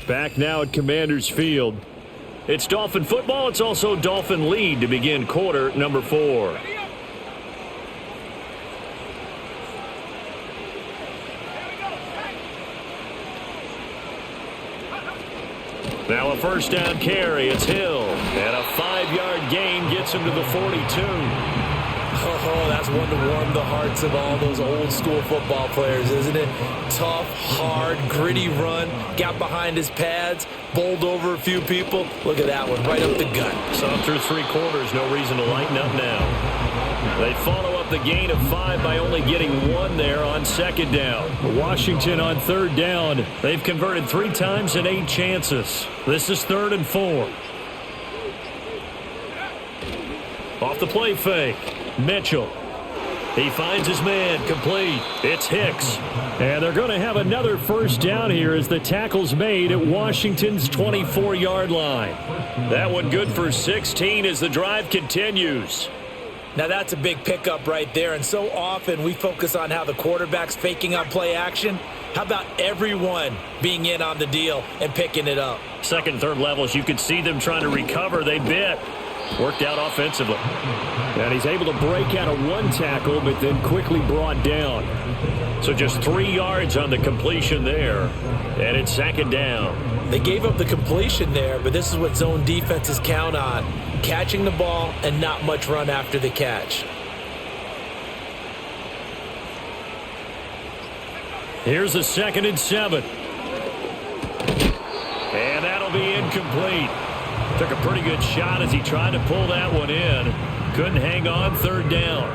Back now at Commanders Field. It's Dolphin football. It's also Dolphin lead to begin quarter number 4. Now a first down carry. It's Hill. And a 5-yard gain gets him to the 42. Oh, that's one to warm the hearts of all those old school football players, isn't it? Tough, hard, gritty run. Got behind his pads, bowled over a few people. Look at that one, right up the gut. So through 3 quarters, no reason to lighten up now. They follow up the gain of 5 by only getting 1 there on second down. Washington on third down. They've converted 3 times in 8 chances. This is 3rd and 4. Off the play fake. Mitchell. He finds his man, complete. It's Hicks. And they're going to have another first down here as the tackle's made at Washington's 24-yard line. That one good for 16 as the drive continues. Now that's a big pickup right there, and so often we focus on how the quarterback's faking on play action. How about everyone being in on the deal and picking it up? Second, third levels, you could see them trying to recover. They bit. Worked out offensively. And he's able to break out of 1 tackle, but then quickly brought down. So just 3 yards on the completion there. And it's 2nd down. They gave up the completion there, but this is what zone defenses count on. Catching the ball and not much run after the catch. Here's a 2nd and 7. And that'll be incomplete. Took a pretty good shot as he tried to pull that one in. Couldn't hang on, 3rd down.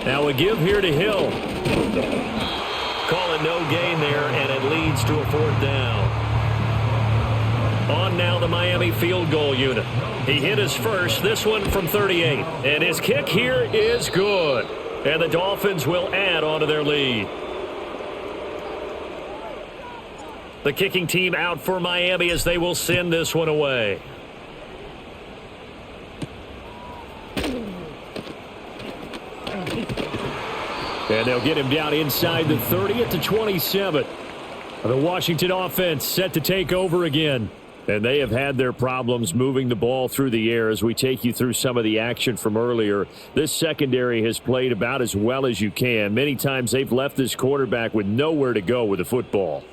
Now a give here to Hill. Call it no gain there, and it leads to a 4th down. On now the Miami field goal unit. He hit his first, this one from 38. And his kick here is good. And the Dolphins will add on to their lead. The kicking team out for Miami as they will send this one away. And they'll get him down inside the 30 at the 27. The Washington offense set to take over again. And they have had their problems moving the ball through the air as we take you through some of the action from earlier. This secondary has played about as well as you can. Many times they've left this quarterback with nowhere to go with the football.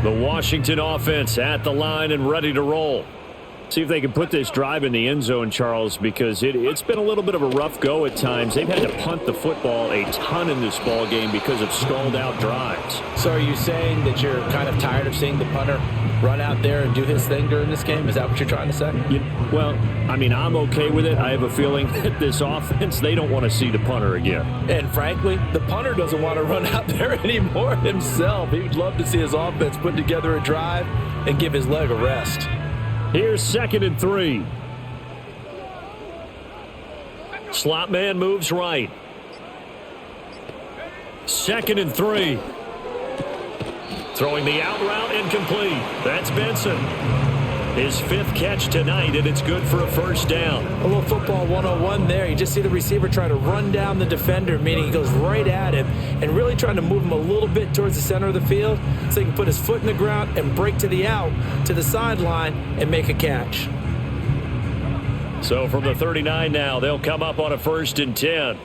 The Washington offense at the line and ready to roll. See if they can put this drive in the end zone, Charles, because it's been a little bit of a rough go at times. They've had to punt the football a ton in this ball game because of stalled-out drives. So are you saying that you're kind of tired of seeing the punter run out there and do his thing during this game? Is that what you're trying to say? Well, I mean, I'm okay with it. I have a feeling that this offense, they don't want to see the punter again. And frankly, the punter doesn't want to run out there anymore himself. He would love to see his offense put together a drive and give his leg a rest. Here's 2nd and 3. Slot man moves right. 2nd and 3. Throwing the out route incomplete. That's Benson. His 5th catch tonight, and it's good for a first down. A little football 101 there. You just see the receiver trying to run down the defender, meaning he goes right at him and really trying to move him a little bit towards the center of the field so he can put his foot in the ground and break to the out, to the sideline, and make a catch. So from the 39 now, they'll come up on a 1st and 10.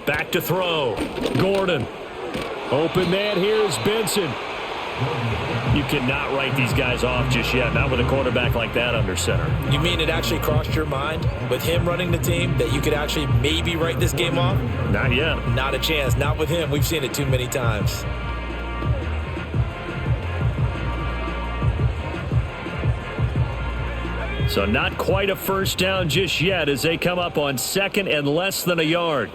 Back to throw. Gordon. Open man here is Benson. You cannot write these guys off just yet, not with a quarterback like that under center. You mean it actually crossed your mind with him running the team that you could actually maybe write this game off? Not yet. Not a chance. Not with him. We've seen it too many times. So not quite a first down just yet as they come up on second and less than a yard.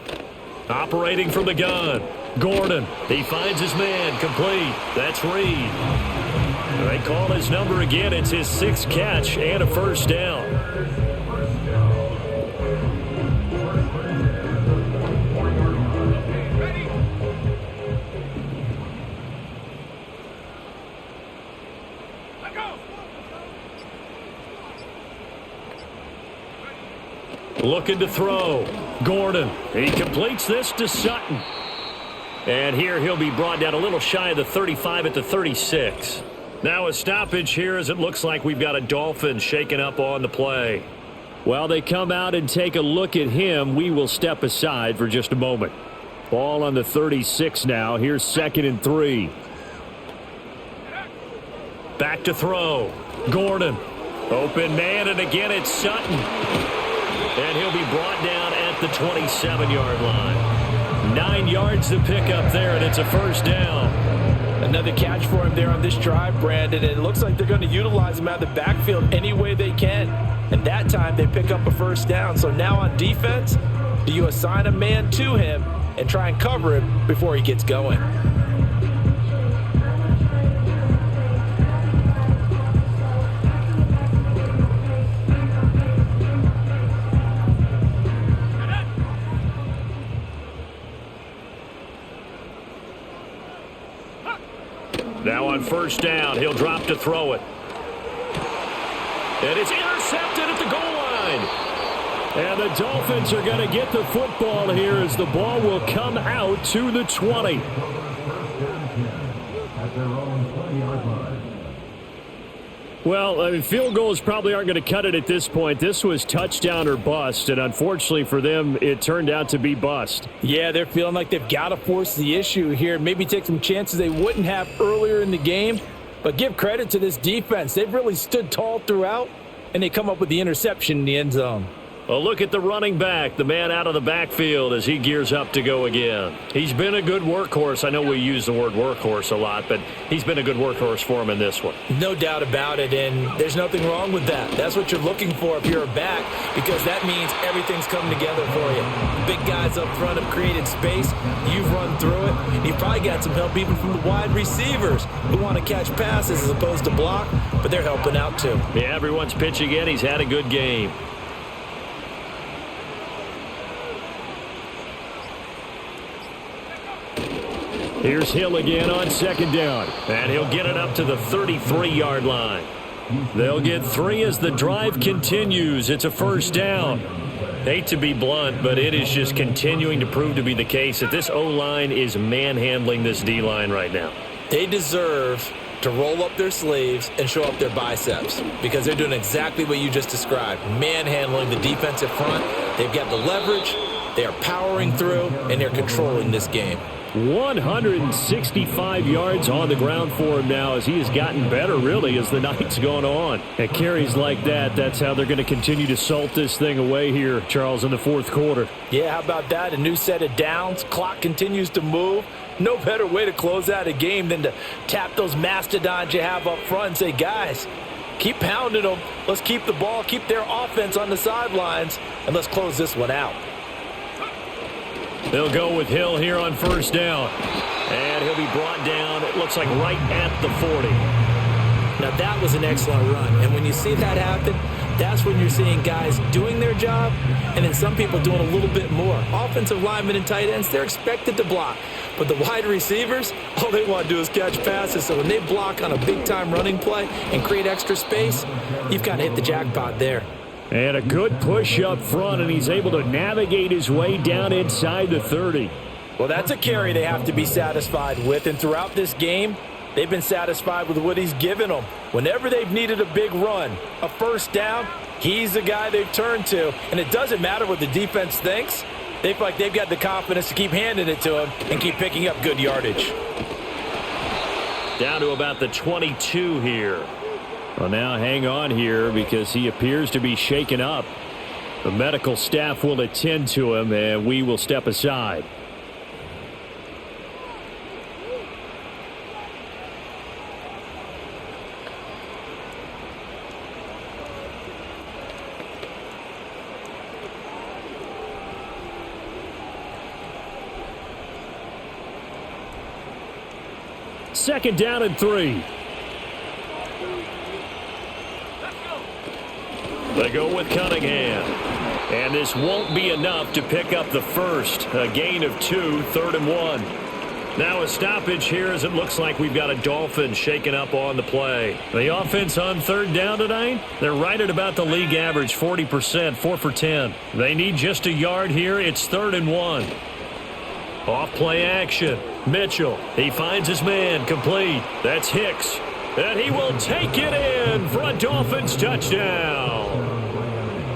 Operating from the gun. Gordon. He finds his man. Complete. That's Reed. They call his number again. It's his 6th catch and a first down. Looking to throw. Gordon. He completes this to Sutton. And here he'll be brought down a little shy of the 35 at the 36. Now a stoppage here as it looks like we've got a Dolphin shaking up on the play. While they come out and take a look at him, we will step aside for just a moment. Ball on the 36 now. Here's 2nd and 3. Back to throw. Gordon. Open man, and again it's Sutton. And he'll be brought down at the 27-yard line. 9 yards to pick up there, and it's a first down. Another catch for him there on this drive, Brandon, and it looks like they're going to utilize him out of the backfield any way they can. And that time they pick up a first down. So now on defense, do you assign a man to him and try and cover him before he gets going? Now on first down, he'll drop to throw it. And it's intercepted at the goal line. And the Dolphins are going to get the football here as the ball will come out to the 20. At their own 20-yard line. Well, I mean, field goals probably aren't going to cut it at this point. This was touchdown or bust, and unfortunately for them, it turned out to be bust. Yeah, they're feeling like they've got to force the issue here, maybe take some chances they wouldn't have earlier in the game. But give credit to this defense. They've really stood tall throughout, and they come up with the interception in the end zone. A look at the running back, the man out of the backfield as he gears up to go again. He's been a good workhorse. I know we use the word workhorse a lot, but he's been a good workhorse for him in this one. No doubt about it, and there's nothing wrong with that. That's what you're looking for if you're a back, because that means everything's coming together for you. Big guys up front have created space. You've run through it, and you've probably got some help even from the wide receivers who want to catch passes as opposed to block, but they're helping out too. Yeah, everyone's pitching in. He's had a good game. Here's Hill again on second down, and he'll get it up to the 33-yard line. They'll get 3 as the drive continues. It's a first down. Hate to be blunt, but it is just continuing to prove to be the case that this O-line is manhandling this D-line right now. They deserve to roll up their sleeves and show up their biceps because they're doing exactly what you just described, manhandling the defensive front. They've got the leverage, they are powering through, and they're controlling this game. 165 yards on the ground for him now as he has gotten better, really, as the night's gone on. At carries like that, that's how they're going to continue to salt this thing away here, Charles, in the fourth quarter. Yeah, how about that? A new set of downs. Clock continues to move. No better way to close out a game than to tap those mastodons you have up front and say, guys, keep pounding them. Let's keep the ball, keep their offense on the sidelines, and let's close this one out. They'll go with Hill here on first down. And he'll be brought down, it looks like right at the 40. Now that was an excellent run. And when you see that happen, that's when you're seeing guys doing their job and then some people doing a little bit more. Offensive linemen and tight ends, they're expected to block. But the wide receivers, all they want to do is catch passes. So when they block on a big-time running play and create extra space, you've kind of hit the jackpot there. And a good push up front, and he's able to navigate his way down inside the 30. Well, that's a carry they have to be satisfied with. And throughout this game, they've been satisfied with what he's given them. Whenever they've needed a big run, a first down, he's the guy they've turned to. And it doesn't matter what the defense thinks. They feel like they've got the confidence to keep handing it to him and keep picking up good yardage. Down to about the 22 here. Well, now hang on here because he appears to be shaken up. The medical staff will attend to him, and we will step aside. Second down and 3. They go with Cunningham. And this won't be enough to pick up the first. A gain of 2, 3rd and 1. Now a stoppage here as it looks like we've got a Dolphin shaken up on the play. The offense on 3rd down tonight, they're right at about the league average, 40%, 4 for 10. They need just a yard here. It's 3rd and 1. Off play action. Mitchell, he finds his man, complete. That's Hicks. And he will take it in for a Dolphins touchdown.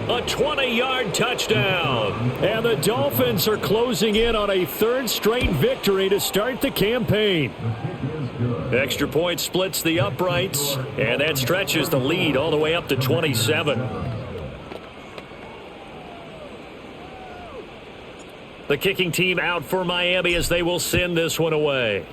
A 20-yard touchdown. And the Dolphins are closing in on a 3rd straight victory to start the campaign. Extra point splits the uprights, and that stretches the lead all the way up to 27. The kicking team out for Miami as they will send this one away.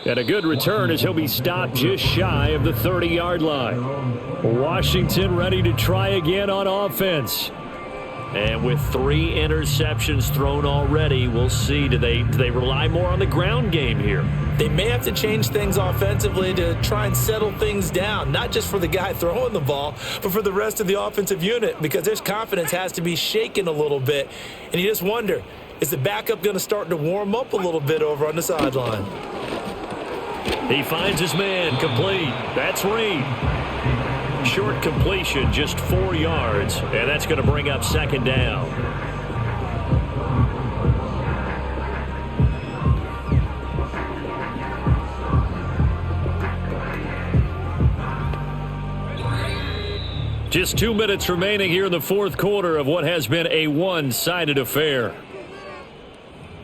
And a good return as he'll be stopped just shy of the 30-yard line. Washington ready to try again on offense. And with 3 interceptions thrown already, we'll see. Do they rely more on the ground game here? They may have to change things offensively to try and settle things down, not just for the guy throwing the ball, but for the rest of the offensive unit, because their confidence has to be shaken a little bit. And you just wonder, is the backup going to start to warm up a little bit over on the sideline? He finds his man, complete. That's Reed. Short completion, just 4 yards, and that's going to bring up 2nd down. Just 2 minutes remaining here in the 4th quarter of what has been a one-sided affair.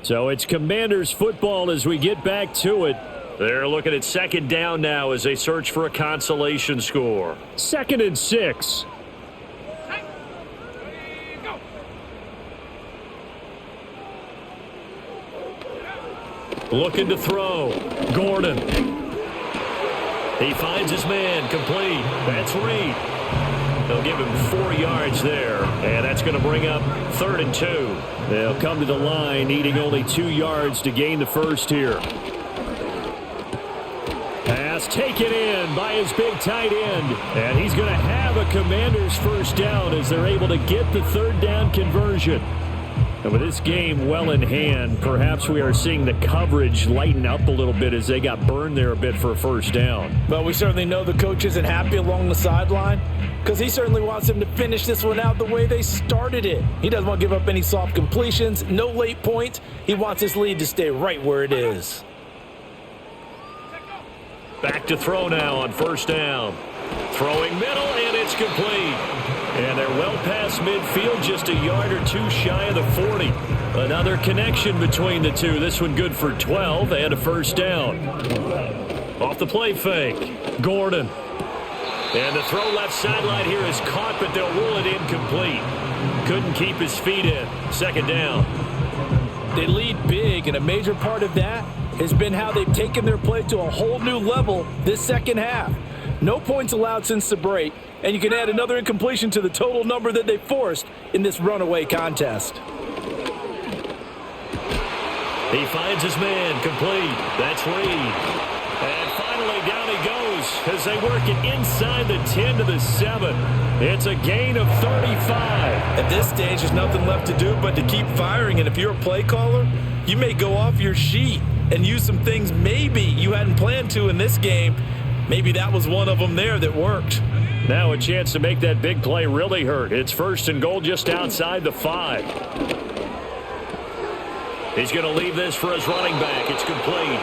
So it's Commanders football as we get back to it. They're looking at 2nd down now as they search for a consolation score. 2nd and 6. Looking to throw. Gordon. He finds his man, complete. That's Reed. They'll give him 4 yards there, and that's going to bring up 3rd and 2. They'll come to the line needing only 2 yards to gain the first here. Pass taken in by his big tight end, and he's going to have a Commanders first down as they're able to get the 3rd down conversion. And with this game well in hand, perhaps we are seeing the coverage lighten up a little bit as they got burned there a bit for a first down. But we certainly know the coach isn't happy along the sideline because he certainly wants them to finish this one out the way they started it. He doesn't want to give up any soft completions, no late points. He wants his lead to stay right where it is. Back to throw now on 1st down. Throwing middle, and it's complete. And they're well past midfield, just a yard or 2 shy of the 40. Another connection between the two. This one good for 12 and a first down. Off the play fake. Gordon. And the throw left sideline here is caught, but they'll rule it incomplete. Couldn't keep his feet in. 2nd down. They lead big, and a major part of that has been how they've taken their play to a whole new level this second half. No points allowed since the break, and you can add another incompletion to the total number that they forced in this runaway contest. He finds his man, complete. That's Reed. And finally down he goes as they work it inside the 10 to the 7. It's a gain of 35. At this stage, there's nothing left to do but to keep firing, and if you're a play caller, you may go off your sheet and use some things maybe you hadn't planned to in this game. Maybe that was one of them there that worked. Now a chance to make that big play really hurt. It's 1st and goal just outside the 5. He's going to leave this for his running back. It's complete.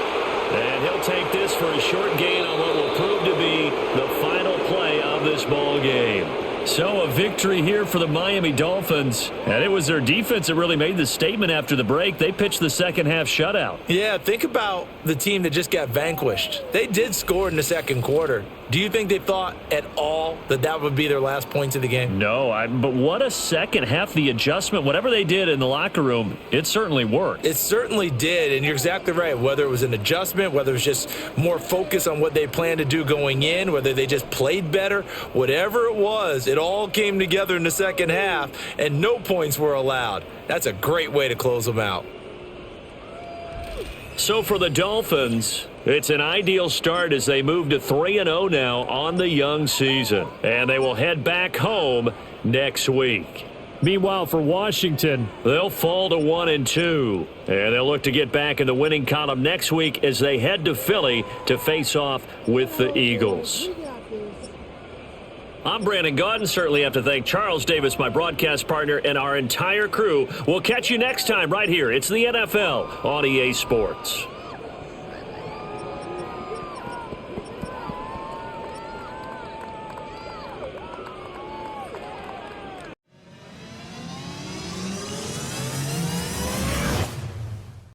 And he'll take this for a short gain on what will prove to be the final play of this ball game. So a victory here for the Miami Dolphins. And it was their defense that really made the statement after the break. They pitched the second half shutout. Yeah, think about the team that just got vanquished. They did score in the second quarter. Do you think they thought at all that that would be their last points of the game? No, but what a second half. The adjustment, whatever they did in the locker room, it certainly worked. It certainly did, and you're exactly right. Whether it was an adjustment, whether it was just more focus on what they planned to do going in, whether they just played better, whatever it was, it all came together in the second half, and no points were allowed. That's a great way to close them out. So for the Dolphins, it's an ideal start as they move to 3-0 now on the young season. And they will head back home next week. Meanwhile, for Washington, they'll fall to 1-2. And they'll look to get back in the winning column next week as they head to Philly to face off with the Eagles. I'm Brandon Gaudin. Certainly have to thank Charles Davis, my broadcast partner, and our entire crew. We'll catch you next time right here. It's the NFL on EA Sports.